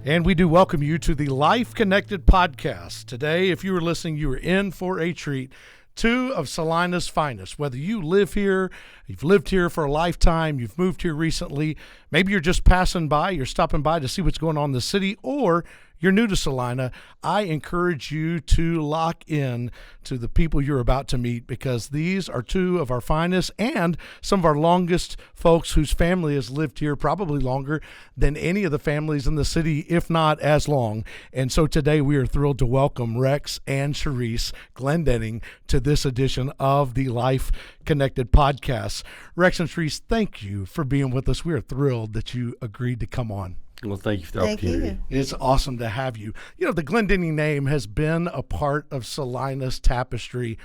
And we do welcome you to the Life Connected Podcast. Today, if you were listening, you were in for a treat. Two of Celina's finest. Whether you live here, you've lived here for a lifetime, you've moved here recently, maybe you're just passing by, you're stopping by to see what's going on in the city, or you're new to Celina, I encourage you to lock in to the people you're about to meet, because these are two of our finest and some of our longest folks whose family has lived here probably longer than any of the families in the city, if not as long. And so today we are thrilled to welcome Rex and Sherese Glendenning to this edition of the Life Connected Podcast. Rex and Sherese, thank you for being with us. We are thrilled that you agreed to come on. Well, thank you for the opportunity. It's awesome to have you. You know, the Glendenning name has been a part of Celina's tapestry,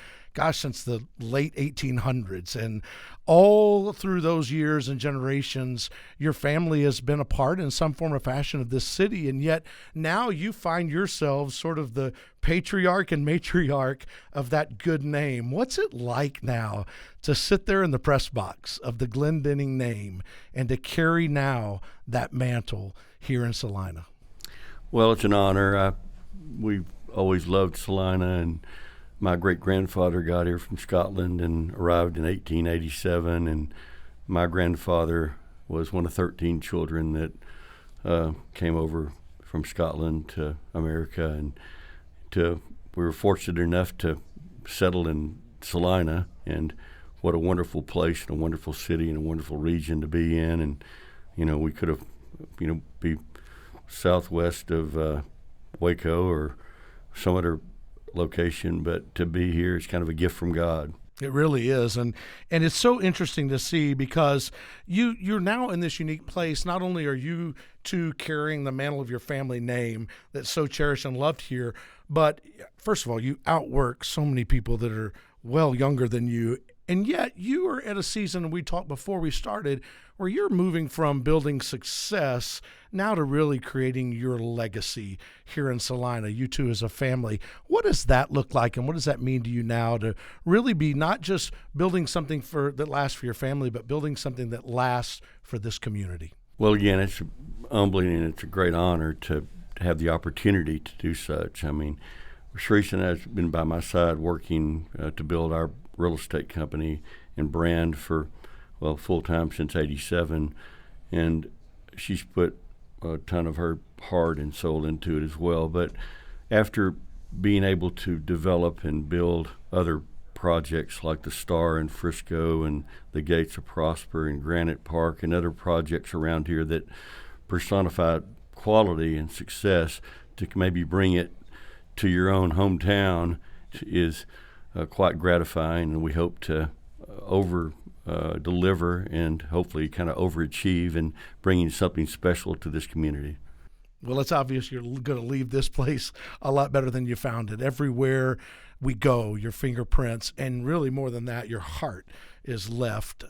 since the late 1800s. And all through those years and generations, your family has been a part in some form or fashion of this city. And yet now you find yourselves sort of the patriarch and matriarch of that good name. What's it like now to sit there in the press box of the Glendenning name and to carry now that mantle here in Celina? Well, it's an honor. We've always loved Celina, and my great-grandfather got here from Scotland and arrived in 1887, and my grandfather was one of 13 children that came over from Scotland to America, and we were fortunate enough to settle in Celina, and what a wonderful place and a wonderful city and a wonderful region to be in. And, we could have, be southwest of Waco or some other location, but to be here is kind of a gift from God. It really is. And it's so interesting to see, because you're now in this unique place. Not only are you two carrying the mantle of your family name that's so cherished and loved here, but first of all, you outwork so many people that are well younger than you. And yet you are at a season, we talked before we started, where you're moving from building success now to really creating your legacy here in Celina, you two as a family. What does that look like, and what does that mean to you now to really be not just building something that lasts for your family, but building something that lasts for this community? Well, again, it's humbling and it's a great honor to have the opportunity to do such. I mean, Sherese and I have been by my side working to build our real estate company and brand for, full-time since 87, and she's put a ton of her heart and soul into it as well. But after being able to develop and build other projects like the Star in Frisco and the Gates of Prosper in Granite Park and other projects around here that personify quality and success, to maybe bring it to your own hometown is quite gratifying, and we hope to deliver and hopefully kind of overachieve in bringing something special to this community. Well, it's obvious you're going to leave this place a lot better than you found it. Everywhere we go, your fingerprints, and really more than that, your heart is left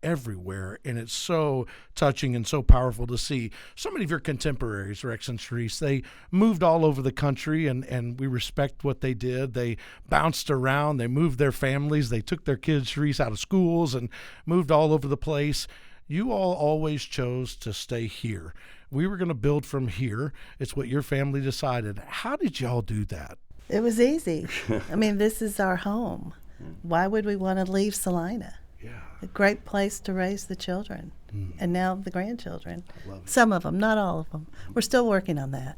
everywhere. And it's so touching and so powerful to see. So many of your contemporaries, Rex and Sherese, they moved all over the country, and we respect what they did. They bounced around. They moved their families. They took their kids, Sherese, out of schools and moved all over the place. You all always chose to stay here. We were going to build from here. It's what your family decided. How did y'all do that? It was easy. I mean, this is our home. Why would we want to leave Celina? Yeah. A great place to raise the children, and now the grandchildren. Some of them, not all of them. We're still working on that.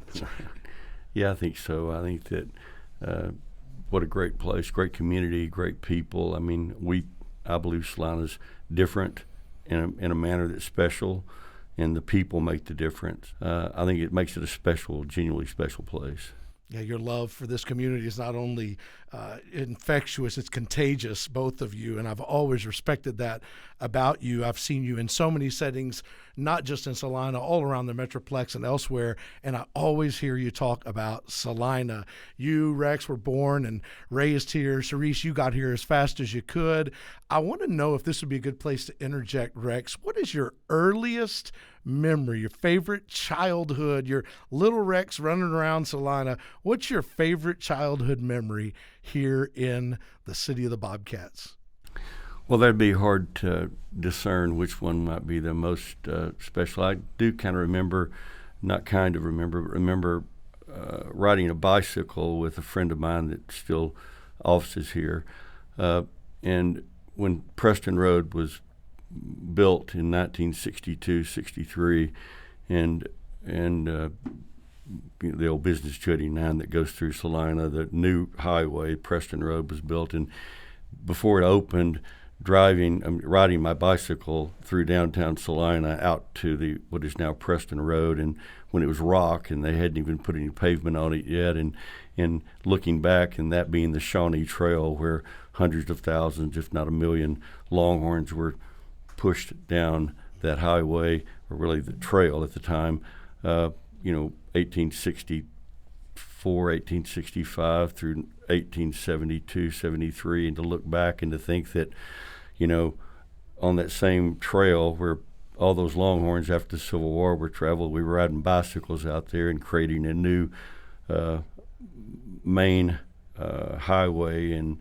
Yeah, I think so. I think that what a great place, great community, great people. I mean, I believe Celina's different in a manner that's special, and the people make the difference. I think it makes it a special, genuinely special place. Yeah, your love for this community is not only infectious, it's contagious, both of you, and I've always respected that about you. I've seen you in so many settings, not just in Celina, all around the Metroplex and elsewhere, and I always hear you talk about Celina. You, Rex, were born and raised here. Sherese, you got here as fast as you could. I want to know if this would be a good place to interject, Rex. What is your earliest memory, your favorite childhood, your little Rex running around Celina? What's your favorite childhood memory here in the city of the Bobcats? Well, that'd be hard to discern which one might be the most special. I do kind of remember not kind of remember riding a bicycle with a friend of mine that still offices here. And when Preston Road was built in 1962, 63, and the old Business 289 that goes through Celina, the new highway, Preston Road, was built. And before it opened, riding my bicycle through downtown Celina out to what is now Preston Road, and when it was rock and they hadn't even put any pavement on it yet, and looking back, and that being the Shawnee Trail, where hundreds of thousands, if not a million, Longhorns were pushed down that highway, or really the trail at the time, 1864, 1865 through 1872, 73, and to look back and to think that, on that same trail where all those Longhorns after the Civil War were traveled, we were riding bicycles out there and creating a new main highway, and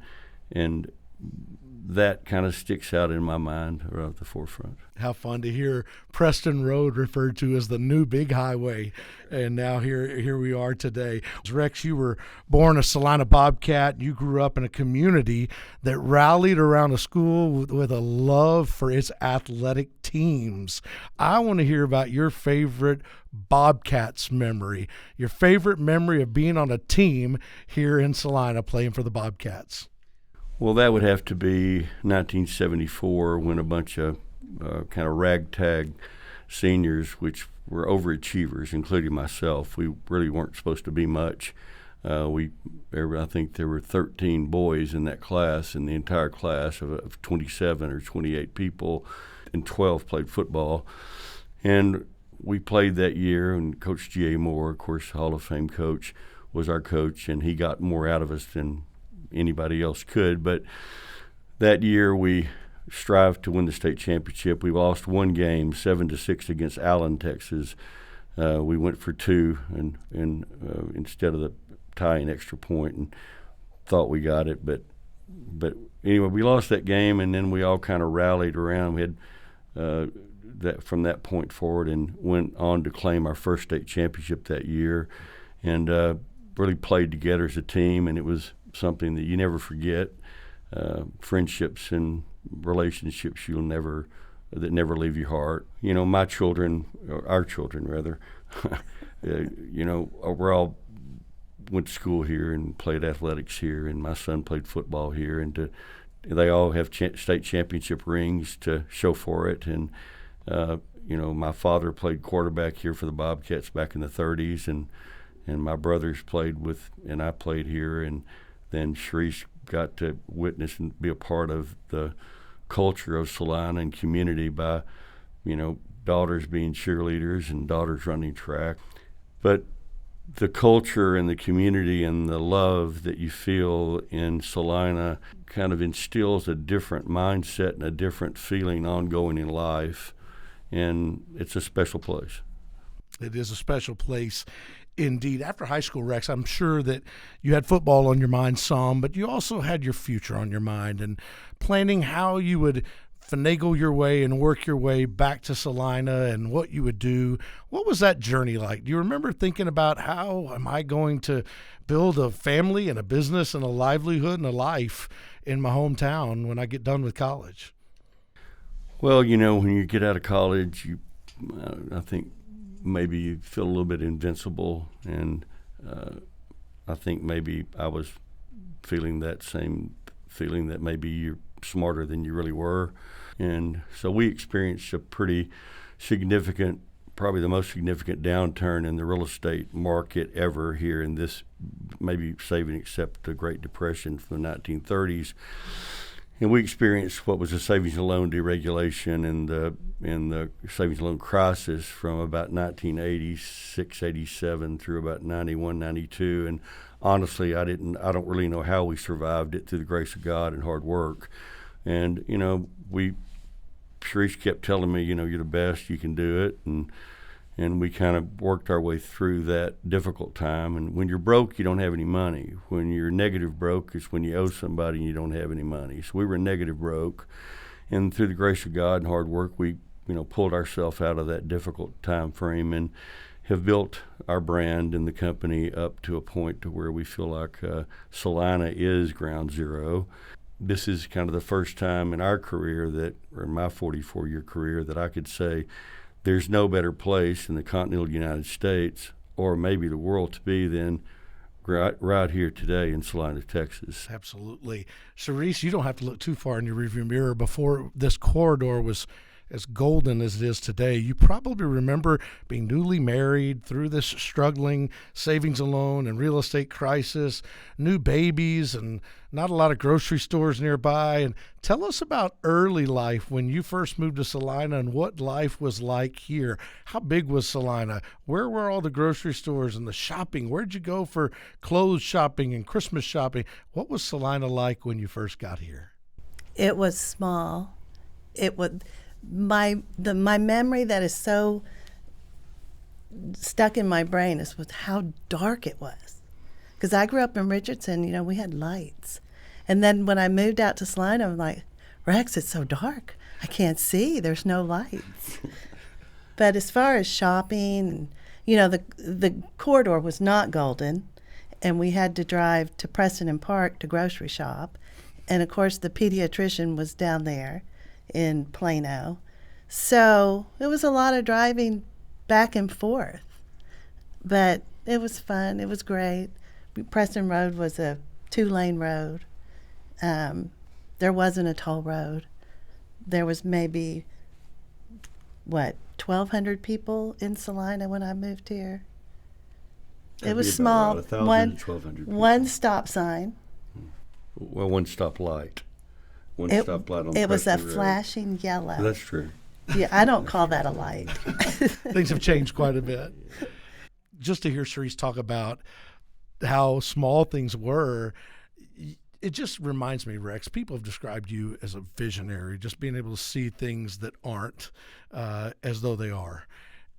that kind of sticks out in my mind right at the forefront. How fun to hear Preston Road referred to as the new big highway, and now here we are today. Rex, you were born a Celina Bobcat. You grew up in a community that rallied around a school with a love for its athletic teams. I want to hear about your favorite Bobcats memory, your favorite memory of being on a team here in Celina playing for the Bobcats. Well, that would have to be 1974, when a bunch of kind of ragtag seniors, which were overachievers, including myself. We really weren't supposed to be much. I think there were 13 boys in that class, in the entire class of 27 or 28 people, and 12 played football. And we played that year, and Coach G.A. Moore, of course, Hall of Fame coach, was our coach, and he got more out of us than anybody else could. But that year we strived to win the state championship. We lost one game, 7-6 against Allen, Texas. We went for two, and instead of the tying extra point, and thought we got it. But anyway, we lost that game, and then we all kind of rallied around. We had that from that point forward, and went on to claim our first state championship that year, and really played together as a team, and it was something that you never forget. Friendships and relationships that never leave your heart. My children, or our children rather, we're all went to school here and played athletics here, and my son played football here, and they all have state championship rings to show for it. And my father played quarterback here for the Bobcats back in the 30s, and my brothers played with, and I played here, and then Sherese got to witness and be a part of the culture of Celina and community by, daughters being cheerleaders and daughters running track. But the culture and the community and the love that you feel in Celina kind of instills a different mindset and a different feeling ongoing in life, and it's a special place. It is a special place indeed. After high school, Rex, I'm sure that you had football on your mind some, but you also had your future on your mind, and planning how you would finagle your way and work your way back to Celina and what you would do. What was that journey like? Do you remember thinking about, how am I going to build a family and a business and a livelihood and a life in my hometown when I get done with college? Well, when you get out of college, I think maybe you feel a little bit invincible, and I think maybe I was feeling that same feeling, that maybe you're smarter than you really were. And so we experienced a pretty significant, probably the most significant downturn in the real estate market ever here in this, maybe saving except the Great Depression from the 1930s. And we experienced what was a savings and loan deregulation and the savings and loan crisis from about 1986, 87 through about 91, 92. And honestly, I don't really know how we survived it, through the grace of God and hard work. And, Sherese kept telling me, you're the best, you can do it. And we kind of worked our way through that difficult time. And when you're broke, you don't have any money. When you're negative broke, it's when you owe somebody and you don't have any money. So we were negative broke. And through the grace of God and hard work, we, pulled ourselves out of that difficult time frame. have built our brand and the company up to a point to where we feel like Celina is ground zero. This is kind of the first time in our career or in my 44-year career, that I could say there's no better place in the continental United States, or maybe the world, to be than right here today in Celina, Texas. Absolutely. Sherese, you don't have to look too far in your rearview mirror. Before this corridor was as golden as it is today, you probably remember being newly married, through this struggling savings and loan and real estate crisis, new babies, and not a lot of grocery stores nearby. And tell us about early life when you first moved to Celina and what life was like here. How big was Celina? Where were all the grocery stores and the shopping? Where'd you go for clothes shopping and Christmas shopping? What was Celina like when you first got here? It was small. It was my memory that is so stuck in my brain is with how dark it was. Because I grew up in Richardson, we had lights. And then when I moved out to Celina, I'm like, Rex, it's so dark. I can't see. There's no lights. But as far as shopping, the corridor was not golden, and we had to drive to Preston and Park to grocery shop. And, of course, the pediatrician was down there in Plano. So it was a lot of driving back and forth. But it was fun. It was great. Preston Road was a 2-lane road. There wasn't a toll road. There was maybe, 1,200 people in Celina when I moved here. It was small. 1,200 people. One stop sign. Well, one stop light. It was a flashing yellow. That's true. Yeah, I don't call that a light. Things have changed quite a bit. Just to hear Sherese talk about how small things were, it just reminds me, Rex, people have described you as a visionary, just being able to see things that aren't as though they are.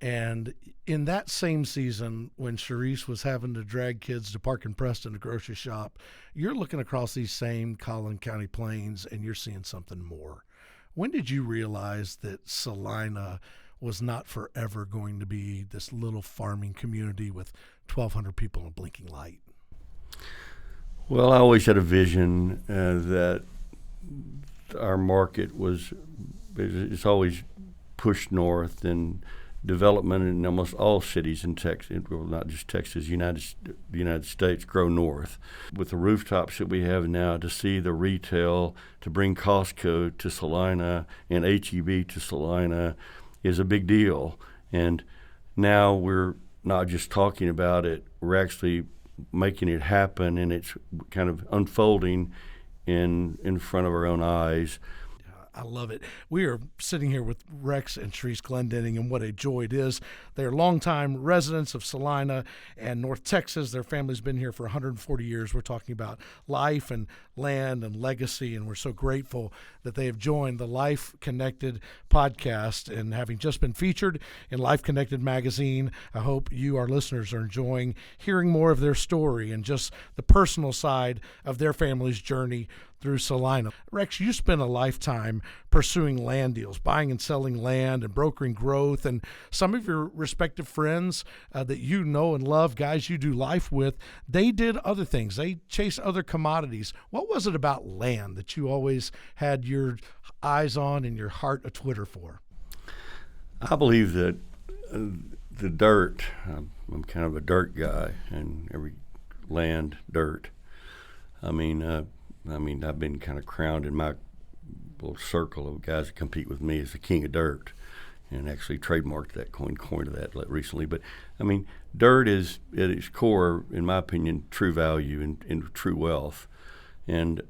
And in that same season, when Sherese was having to drag kids to Park and Preston to grocery shop, you're looking across these same Collin County plains and you're seeing something more. When did you realize that Celina was not forever going to be this little farming community with 1,200 people in a blinking light? Well, I always had a vision that our market it's always pushed north, and development in almost all cities in Texas, well, not just Texas, the United States, grow north. With the rooftops that we have now, to see the retail, to bring Costco to Celina and H-E-B to Celina is a big deal. And now we're not just talking about it, we're actually making it happen, and it's kind of unfolding in front of our own eyes. I love it. We are sitting here with Rex and Sherese Glendenning, and what a joy it is. They're longtime residents of Celina and North Texas. Their family's been here for 140 years. We're talking about life and land and legacy, and we're so grateful that they have joined the Life Connected podcast. And having just been featured in Life Connected magazine, I hope you, our listeners, are enjoying hearing more of their story and just the personal side of their family's journey through Celina. Rex, you spent a lifetime pursuing land deals, buying and selling land and brokering growth, and some of your respective friends that you know and love, guys you do life with, they did other things. They chased other commodities. What was it about land that you always had your eyes on and your heart a Twitter for? I believe that the dirt, I'm kind of a dirt guy, and every land, dirt. I've been kind of crowned in my little circle of guys that compete with me as the king of dirt, and actually trademarked that, coin to that recently. But dirt is at its core, in my opinion, true value and true wealth. And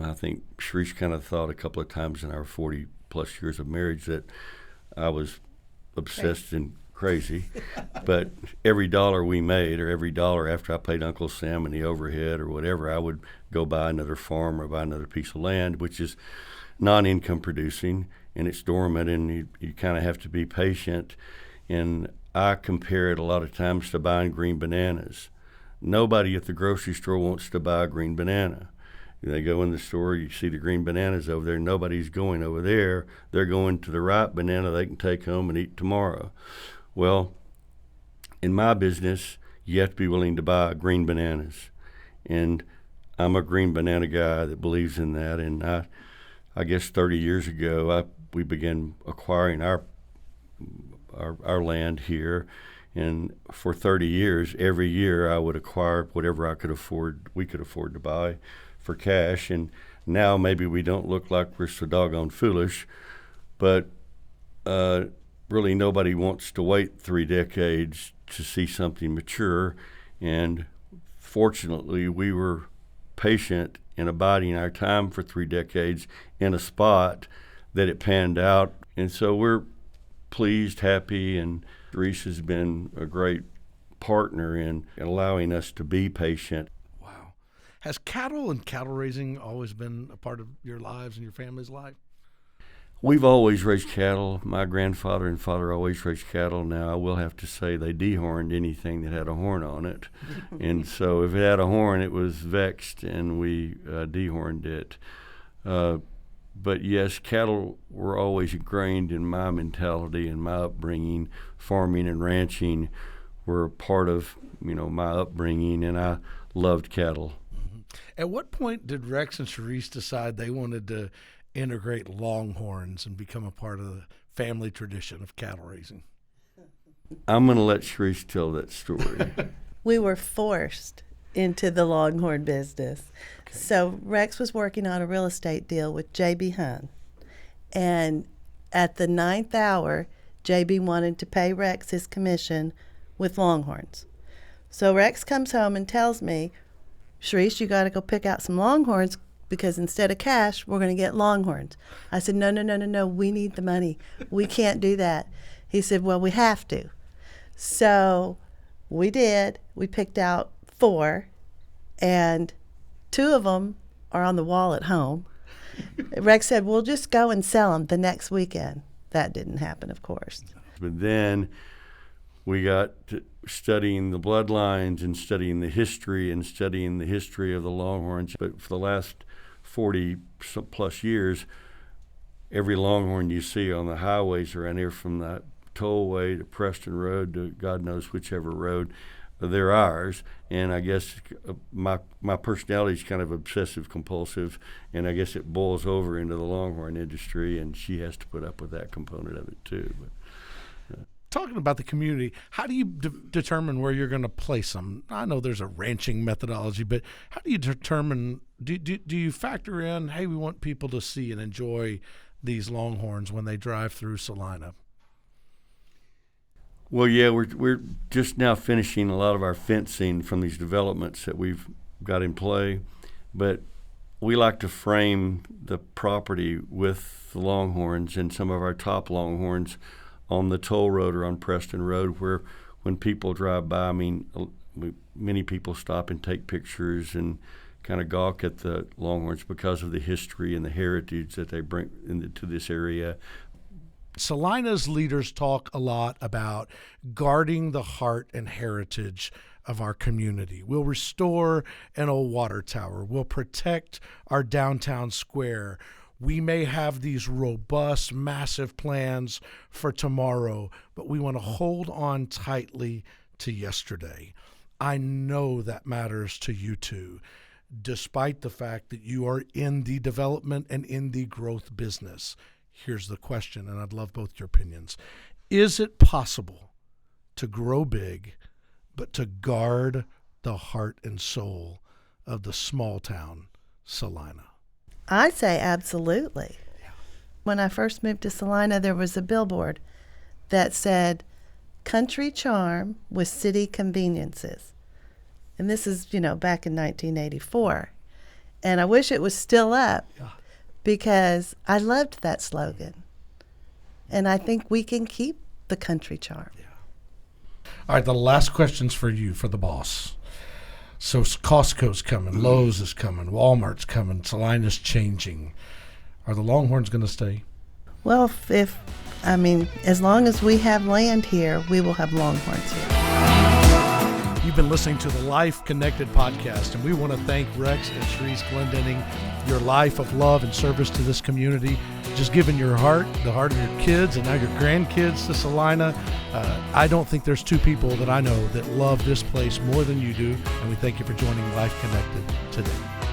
I think Sherese kind of thought a couple of times in our 40 plus years of marriage that I was obsessed and crazy. But every dollar we made, or every dollar after I paid Uncle Sam and the overhead or whatever, I would go buy another farm or buy another piece of land, which is non-income producing, and it's dormant, and you kind of have to be patient. And I compare it a lot of times to buying green bananas. Nobody at the grocery store wants to buy a green banana. They go in the store, you see the green bananas over there, nobody's going over there. They're going to the ripe banana they can take home and eat tomorrow. Well, in my business, you have to be willing to buy green bananas. And I'm a green banana guy that believes in that. And I guess 30 years ago, we began acquiring our land here. And for 30 years, every year I would acquire whatever we could afford to buy for cash. And now maybe we don't look like we're so doggone foolish, but really nobody wants to wait 3 decades to see something mature. And fortunately, we were patient in abiding our time for 3 decades in a spot that it panned out. And so we're pleased, happy, and Sherese has been a great partner in allowing us to be patient. Wow. Has cattle and cattle raising always been a part of your lives and your family's life? We've always raised cattle. My grandfather and father always raised cattle. Now, I will have to say they dehorned anything that had a horn on it. And so if it had a horn, it was vexed, and we dehorned it. But yes, cattle were always ingrained in my mentality and my upbringing. Farming and ranching were a part of, my upbringing, and I loved cattle. Mm-hmm. At what point did Rex and Sherese decide they wanted to integrate longhorns and become a part of the family tradition of cattle raising? I'm going to let Sherese tell that story. We were forced into the longhorn business. Okay. So Rex was working on a real estate deal with J.B. Hunt. And at the 9th hour, J.B. wanted to pay Rex his commission with longhorns. So Rex comes home and tells me, Sherese, you got to go pick out some longhorns, because instead of cash, we're going to get longhorns. I said, no, we need the money. We can't do that. He said, well, we have to. So we did. We picked out 4, and 2 of them are on the wall at home. Rex said, we'll just go and sell them the next weekend. That didn't happen, of course. But then we got to studying the bloodlines and studying the history of the Longhorns. But for the last 40 plus years, every Longhorn you see on the highways around here, from the tollway to Preston Road to God knows whichever road, they're ours. And I guess my personality is kind of obsessive compulsive, and I guess it boils over into the Longhorn industry, and she has to put up with that component of it too. But talking about the community, how do you determine where you're going to place them? I know there's a ranching methodology, but how do you determine, do you factor in, hey, we want people to see and enjoy these Longhorns when they drive through Celina? Well, yeah, we're just now finishing a lot of our fencing from these developments that we've got in play, but we like to frame the property with the Longhorns and some of our top Longhorns on the toll road or on Preston Road, where when people drive by, many people stop and take pictures and kind of gawk at the Longhorns because of the history and the heritage that they bring into this area. Celina's leaders talk a lot about guarding the heart and heritage of our community. We'll restore an old water tower. We'll protect our downtown square. We may have these robust, massive plans for tomorrow, but we want to hold on tightly to yesterday. I know that matters to you too, despite the fact that you are in the development and in the growth business. Here's the question, and I'd love both your opinions. Is it possible to grow big, but to guard the heart and soul of the small town Celina? I'd say absolutely. Yeah. When I first moved to Celina, there was a billboard that said, country charm with city conveniences. And this is, back in 1984. And I wish it was still up, because I loved that slogan. And I think we can keep the country charm. Yeah. All right, the last question's for you, for the boss. So Costco's coming, Lowe's is coming, Walmart's coming, Celina's changing. Are the Longhorns going to stay? Well, as long as we have land here, we will have Longhorns here. You've been listening to the Life Connected podcast, and we want to thank Rex and Sherese Glendenning. Your life of love and service to this community just given your heart, the heart of your kids, and now your grandkids to Celina. I don't think there's two people that I know that love this place more than you do, and we thank you for joining Life Connected today.